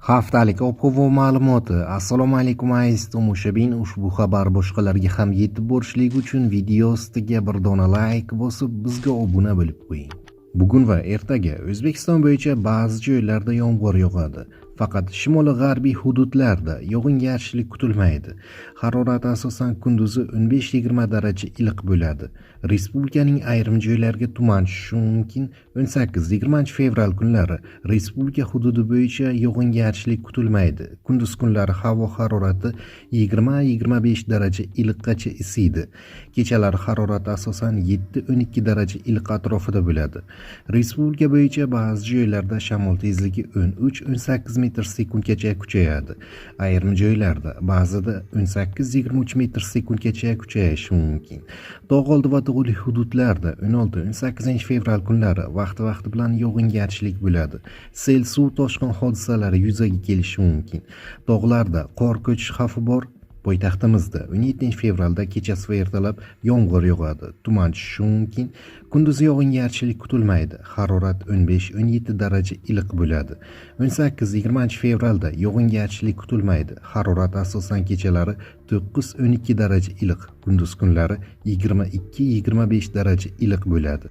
Haftalik ob-havo ma'lumoti. Assalomu alaykum aziz tomoshabin. Ushbu xabar boshqalarga ham yetib borishligi uchun video ostiga bir dona like bosib, bizga obuna bo'lib qo'ying. Bugun va ertaga O'zbekiston bo'yicha ba'zi joylarda yomg'ir yog'adi. Faqat shimoli-g'arbiy hududlarda yog'ingarchilik kutilmaydi. Harorat asosan kunduzi 15-20 daraja iliq bo'ladi. Respublikaning ayrim joylariga tuman tushishi mumkin. 18-20 fevral kunlari respublika hududi bo'yicha yog'ingarchilik kutilmaydi. Kunduz kunlari havo harorati 20-25 daraja iliqqacha isiydi. Kechalar harorati asosan 7-12 daraja iliq atrofida bo'ladi. Respublika bo'yicha ba'zi joylarda shamol tezligi 13-18 metr sekundgacha kuchayadi. Ayrim joylarda ba'zida 18-23 metr sekundgacha kuchayishi mumkin. Tog' oldi va tog'li hududlarda 16-18 fevral kunlari vaqti bilan yog'ingarchilik bo'ladi. Sel, suv toshqin hodisalari yuzaga kelishi mumkin. Tog'larda qor ko'chish xavfi bor. Poytaxtimizda 17 fevralda kechasi va ertalab yomg'ir yog'adi. Tuman tushishi mumkin. Kunduz yog'ingarchilik kutilmaydi. Harorat 15-17 daraja iliq bo'ladi. 18-20 fevralda yog'ingarchilik kutilmaydi. Harorat asosan kechalari 9-12 daraja iliq, kunduz kunlari 22-25 daraja iliq bo'ladi.